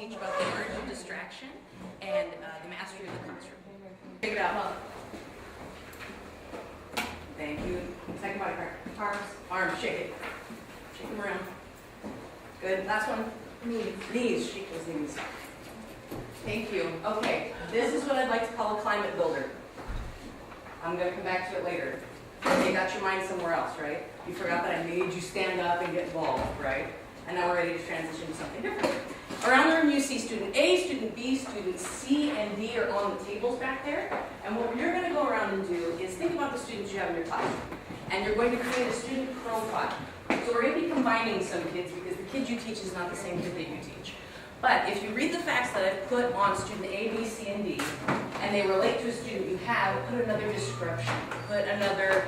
teach about the urge of distraction and the mastery of the classroom. Check it out, huh? Thank you. Second body part. Arms. Arms, shake it. Shake them around. Good. Last one. Knees. Knees. Shake those knees. Thank you. Okay, this is what I'd like to call a climate builder. I'm going to come back to it later. You got your mind somewhere else, right? You forgot that I made you stand up and get involved, right? And now we're ready to transition to something different. Around the room you see student A, student B, student C, and D are on the tables back there. And what you're going to go around and do is think about the students you have in your class. And you're going to create a student profile. So we're going to be combining some kids because the kid you teach is not the same kid that you teach. But if you read the facts that I've put on student A, B, C, and D, and they relate to a student you have, put another description, put another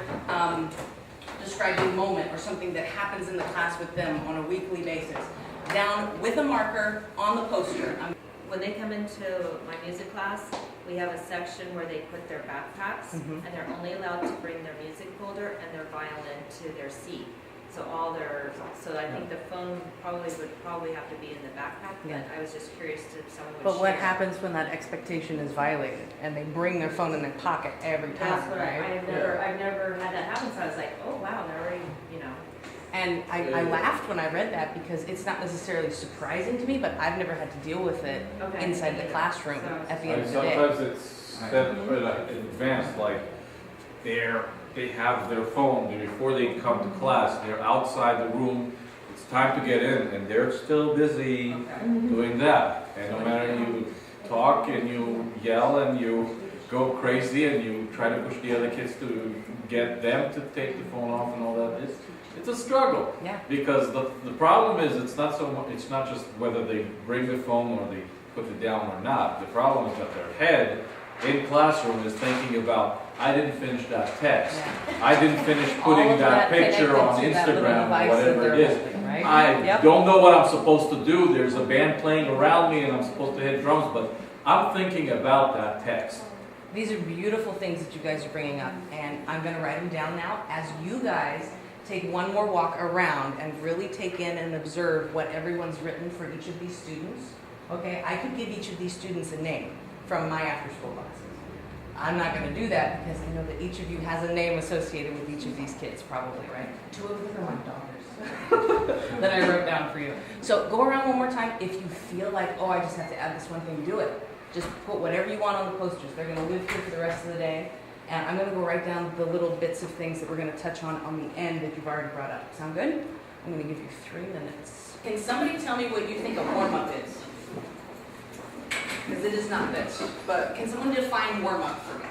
describing moment or something that happens in the class with them on a weekly basis, down with a marker on the poster. When they come into my music class, we have a section where they put their backpacks, and they're only allowed to bring their music folder and their violin to their seat. So I think the phone would have to be in the backpack, but I was just curious if someone would But what share. happens when that expectation is violated and they bring their phone in their pocket every time, That's what right? I've never had that happen, so I was like, oh wow, they're already, And I laughed when I read that because it's not necessarily surprising to me, but I've never had to deal with it Okay. inside the classroom So- at the end of the day. Sometimes it's set in advance, like they have their phone before they come to class, they're outside the room, it's time to get in, and they're still busy doing that. And no matter you talk and you yell and you go crazy and you try to push the other kids to get them to take the phone off and all that, it's a struggle. Yeah. Because the problem is it's not just whether they bring the phone or they put it down or not. The problem is that their head in classroom is thinking about, I didn't finish that text. Yeah. I didn't finish All putting of that picture connected on to that little Instagram device or that whatever they're it is. holding, right? I Yep. don't know what I'm supposed to do. There's a band playing around me and I'm supposed to hit drums, but I'm thinking about that text. These are beautiful things that you guys are bringing up, and I'm going to write them down now as you guys take one more walk around and really take in and observe what everyone's written for each of these students. Okay, I could give each of these students a name from my after-school classes. I'm not going to do that because I know that each of you has a name associated with each of these kids, probably, right? 2 of them are my daughters that I wrote down for you. So go around one more time. If you feel like, oh, I just have to add this one thing, do it. Just put whatever you want on the posters. They're going to live here for the rest of the day. And I'm going to go write down the little bits of things that we're going to touch on the end that you've already brought up. Sound good? I'm going to give you 3 minutes. Can somebody tell me what you think a warm-up is? Because it is not this. But can someone define warm-up for me?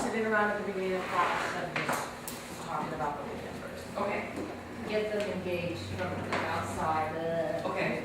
Sitting around at the beginning of class and just talking about the weekend first. Okay. Get them engaged from the outside. Okay.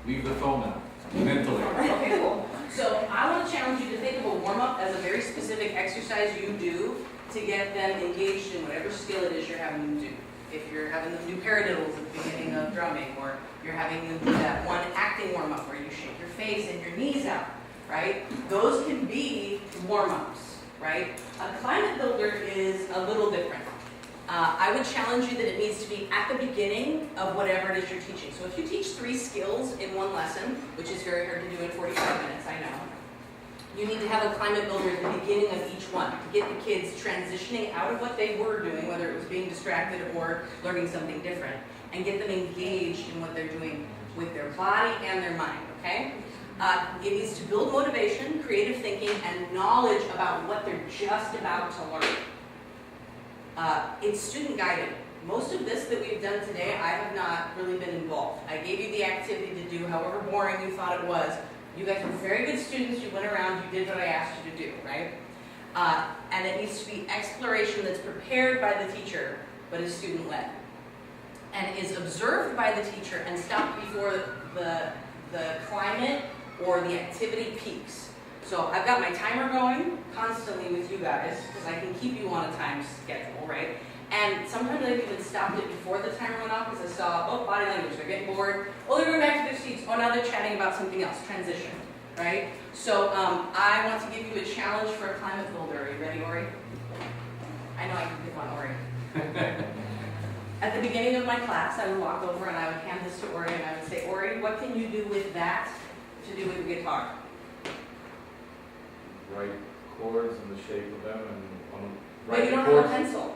Leave the phone out, mentally. Okay, cool. So I want to challenge you to think of a warm-up as a very specific exercise you do to get them engaged in whatever skill it is you're having them do. If you're having them do paradiddles at the beginning of drumming, or you're having them do that one acting warm-up where you shake your face and your knees out, right? Those can be warm-ups, right? A climate builder is a little different. I would challenge you that it needs to be at the beginning of whatever it is you're teaching. So if you teach 3 skills in one lesson, which is very hard to do in 45 minutes, I know, you need to have a climate builder at the beginning of each one to get the kids transitioning out of what they were doing, whether it was being distracted or learning something different, and get them engaged in what they're doing with their body and their mind, okay? It needs to build motivation, creative thinking, and knowledge about what they're just about to learn. It's student guided. Most of this that we've done today, I have not really been involved. I gave you the activity to do, however boring you thought it was. You guys were very good students. You went around, you did what I asked you to do, right? And it needs to be exploration that's prepared by the teacher, but is student-led. And is observed by the teacher and stopped before the climate or the activity peaks. So I've got my timer going constantly with you guys because I can keep you on a time schedule, right? And sometimes I've even stopped it before the timer went off because I saw, oh, body language, they're getting bored. Oh, they're going back to their seats. Oh, now they're chatting about something else, transition, right? So I want to give you a challenge for a climate builder. Are you ready, Ori? I know I can pick on Ori. At the beginning of my class, I would walk over and I would hand this to Ori and I would say, Ori, what can you do with that to do with the guitar? Write chords in the shape of them and But write you the don't have a chords. pencil.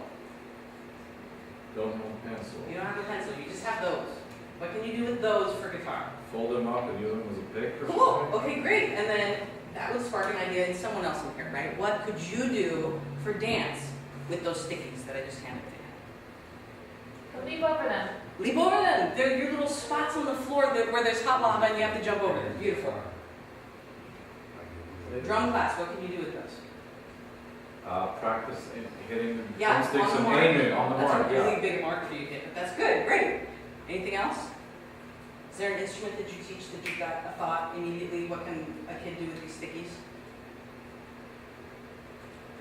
Don't have a pencil. You don't have a pencil, you just have those. What can you do with those for guitar? Fold them up and use them as a pick or Cool, something. okay, great. And then that would spark an idea in someone else in here, right? What could you do for dance with those stickies that I just handed to you? Leap over them. Leap over them. They're your little spots on the floor where there's hot lava and you have to jump over them. Beautiful. Drum class, what can you do with those? Practice hitting the Yeah, drumsticks on the and mark. aiming on the mark. That's a really Yeah. big mark for you to hit, but that's good, great. Anything else? Is there an instrument that you teach that you've got a thought immediately? What can a kid do with these stickies?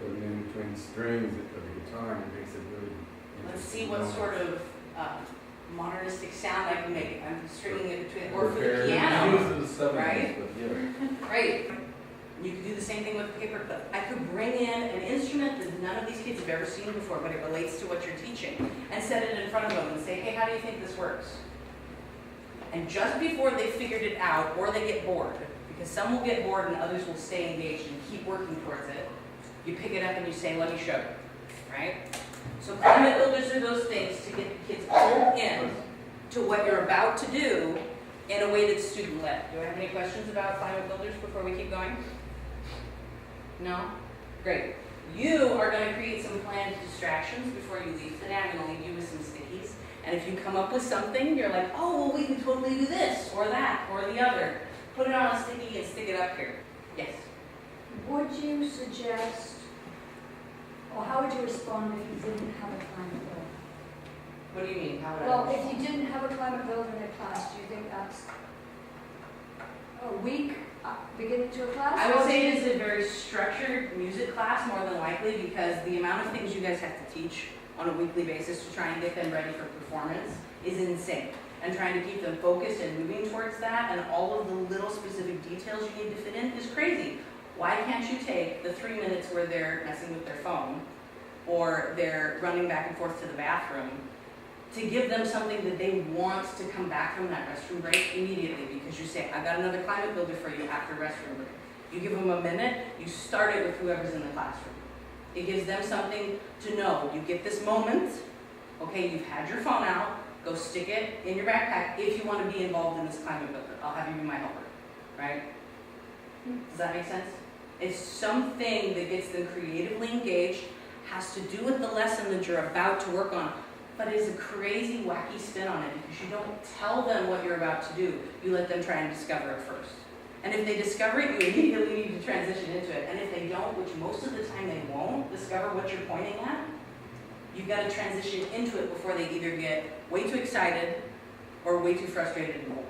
Put it in between strings of the guitar and it makes it really. Let's see what sort of modernistic sound I can make. I'm stringing it between, or for the Prepared piano. use of the 70s, right? but yeah. Great. You could do the same thing with a paperclip. I could bring in an instrument that none of these kids have ever seen before, but it relates to what you're teaching, and set it in front of them and say, hey, how do you think this works? And just before they figured it out, or they get bored, because some will get bored and others will stay engaged and keep working towards it, you pick it up and you say, let me show you, right? So climate builders are those things to get the kids pulled in to what you're about to do in a way that's student-led. Do I have any questions about climate builders before we keep going? No? Great. You are going to create some planned distractions before you leave today. I'm going to leave you with some stickies. And if you come up with something, you're like, oh, well, we can totally do this or that or the other. Put it on a sticky and stick it up here. Yes? Would you suggest, or how would you respond if you didn't have a climate builder? What do you mean? How would I Well, respond? if you didn't have a climate builder in a class, do you think that's a weak beginning to a class? I would Or say do it you- is a very structured music class more than likely because the amount of things you guys have to teach on a weekly basis to try and get them ready for performance is insane. And trying to keep them focused and moving towards that and all of the little specific details you need to fit in is crazy. Why can't you take the 3 minutes where they're messing with their phone or they're running back and forth to the bathroom to give them something that they want to come back from that restroom break immediately, because you say, I've got another climate builder for you after restroom break. You give them a minute, you start it with whoever's in the classroom. It gives them something to know. You get this moment, okay, you've had your phone out, go stick it in your backpack if you want to be involved in this climate builder. I'll have you be my helper, right? Does that make sense? It's something that gets them creatively engaged, has to do with the lesson that you're about to work on, but is a crazy, wacky spin on it because you don't tell them what you're about to do. You let them try and discover it first. And if they discover it, you immediately need to transition into it. And if they don't, which most of the time they won't discover what you're pointing at, you've got to transition into it before they either get way too excited or way too frustrated and bored.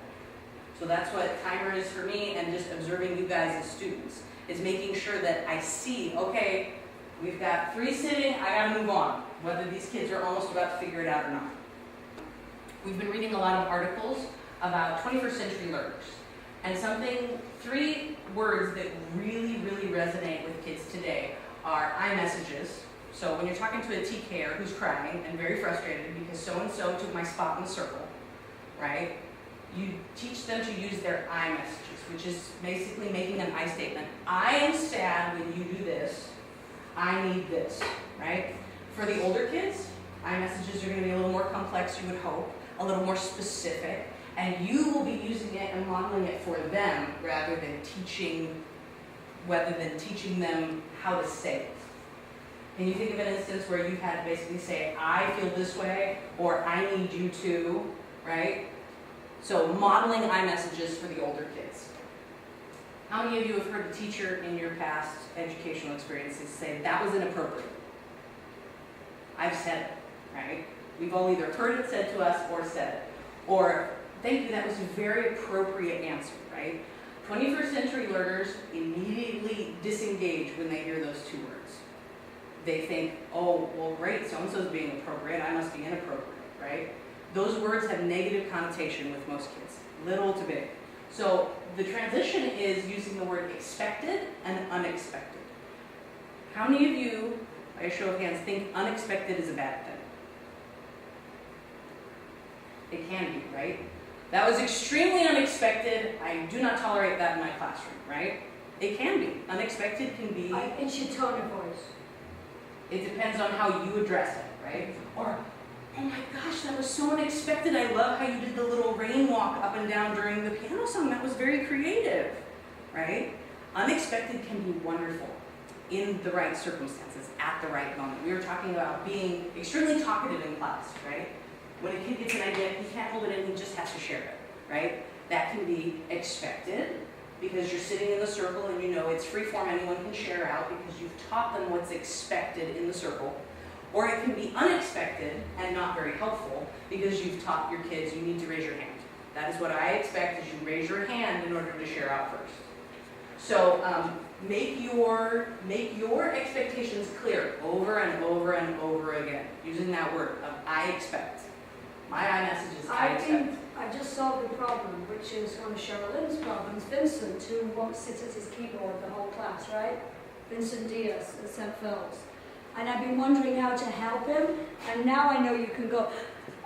So that's what timer is for me, and just observing you guys as students is making sure that I see, okay, we've got 3 sitting, I gotta move on, whether these kids are almost about to figure it out or not. We've been reading a lot of articles about 21st century learners, and 3 words that really, really resonate with kids today are iMessages. So when you're talking to a TKer who's crying and very frustrated because so-and-so took my spot in the circle, right? You teach them to use their I messages, which is basically making an I statement. I am sad when you do this. I need this, right? For the older kids, I messages are going to be a little more complex, you would hope, a little more specific, and you will be using it and modeling it for them rather than teaching them how to say it. Can you think of an instance where you've had to basically say, I feel this way, or I need you to, right? So modeling iMessages for the older kids. How many of you have heard a teacher in your past educational experiences say, that was inappropriate? I've said it, right? We've all either heard it said to us or said it. Or, thank you, that was a very appropriate answer, right? 21st century learners immediately disengage when they hear those 2 words. They think, oh, well, great, so-and-so's being appropriate, I must be inappropriate, right? Those words have negative connotation with most kids, little to big. So the transition is using the word expected and unexpected. How many of you, by a show of hands, think unexpected is a bad thing? It can be, right? That was extremely unexpected. I do not tolerate that in my classroom, right? It can be. Unexpected can be, It's your tone of voice. it depends on how you address it, right? Or, oh my gosh, that was so unexpected. I love how you did the little rain walk up and down during the piano song. That was very creative, right? Unexpected can be wonderful in the right circumstances, at the right moment. We were talking about being extremely talkative in class, right? When a kid gets an idea, he can't hold it in, he just has to share it, right? That can be expected because you're sitting in the circle and you know it's free form, anyone can share out because you've taught them what's expected in the circle. Or it can be unexpected and not very helpful because you've taught your kids you need to raise your hand. That is what I expect, is you raise your hand in order to share out first. So make your expectations clear over and over and over again, using that word of I expect. My I message is I I expect. think I just solved the problem, which is one of Sherilyn's problems. Vincent, who won't sit at his keyboard the whole class, right? Vincent Diaz at St. Phil's. And I've been wondering how to help him, and now I know you can go,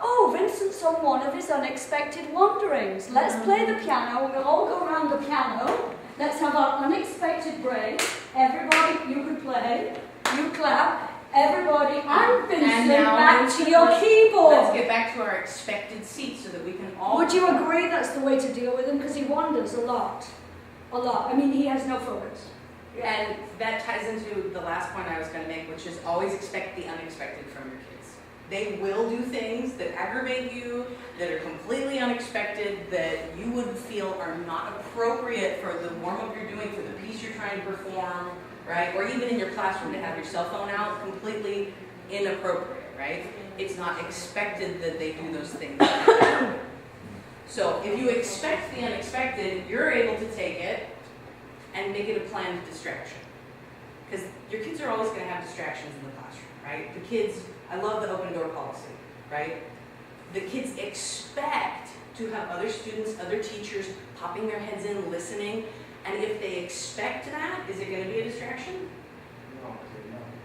oh, Vincent's on one of his unexpected wanderings. Let's play the piano, we'll all go around the piano. Let's have our unexpected break. Everybody, you could play, you clap, everybody, and Vincent, now back to your keyboard. Let's get back to our expected seat so that we can all... Would you agree that's the way to deal with him? Because he wanders a lot. A lot. I mean, he has no focus. And that ties into the last point I was going to make, which is always expect the unexpected from your kids. They will do things that aggravate you, that are completely unexpected, that you would feel are not appropriate for the warm-up you're doing, for the piece you're trying to perform, right? Or even in your classroom to have your cell phone out, completely inappropriate, right? It's not expected that they do those things. So if you expect the unexpected, you're able to take it and make it a planned distraction. Because your kids are always going to have distractions in the classroom, right? The kids, I love the open door policy, right? The kids expect to have other students, other teachers popping their heads in, listening, and if they expect that, is it going to be a distraction?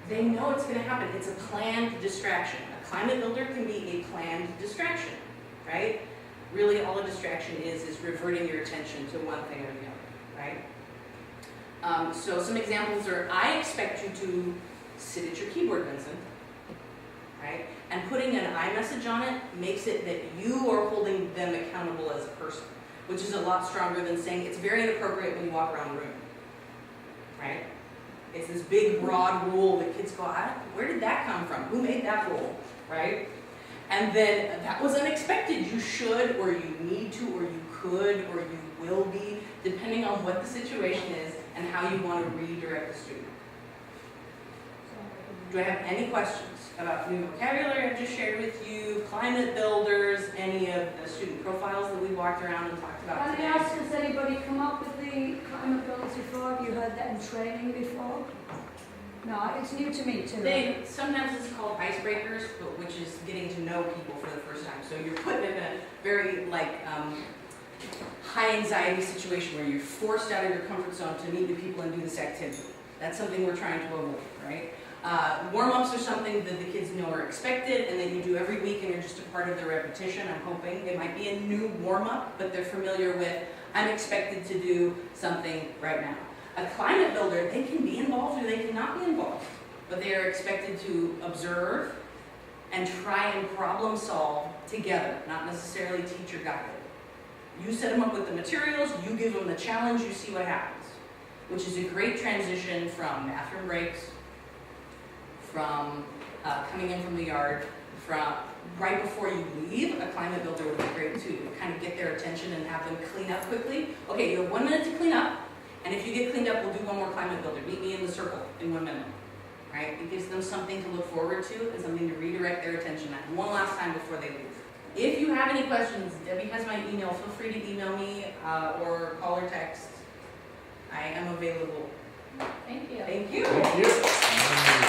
They know it's going to happen. It's a planned distraction. A climate builder can be a planned distraction, right? Really all a distraction is reverting your attention to one thing or the other, right? So some examples are, I expect you to sit at your keyboard, Vincent, right? And putting an I message on it makes it that you are holding them accountable as a person, which is a lot stronger than saying it's very inappropriate when you walk around the room, right? It's this big, broad rule that kids go, where did that come from? Who made that rule, right? And then that was unexpected. You should, or you need to, or you could, or you will be, depending on what the situation is and how you want to redirect the student. Do I have any questions about new vocabulary I've just shared with you, climate builders, any of the student profiles that we walked around and talked about Can I today? ask, has anybody come up with the climate builders before? Have you heard that in training before? No, it's new to me too. Sometimes it's called icebreakers, but which is getting to know people for the first time. So you're put in a very high anxiety situation where you're forced out of your comfort zone to meet new people and do this activity. That's something we're trying to avoid, right? Warm-ups are something that the kids know are expected and that you do every week and you're just a part of the repetition. I'm hoping it might be a new warm-up, but they're familiar with, I'm expected to do something right now. A climate builder, they can be involved or they cannot be involved, but they are expected to observe and try and problem solve together, not necessarily teacher guided. You set them up with the materials, you give them the challenge, you see what happens, which is a great transition from bathroom breaks, from coming in from the yard, from right before you leave. A climate builder would be great too, to kind of get their attention and have them clean up quickly. Okay, you have 1 minute to clean up, and if you get cleaned up, we'll do one more climate builder. Meet me in the circle in 1 minute, right? It gives them something to look forward to and something to redirect their attention at one last time before they leave. If you have any questions, Debbie has my email. Feel free to email me or call or text. I am available. Thank you. Thank you. Thank you.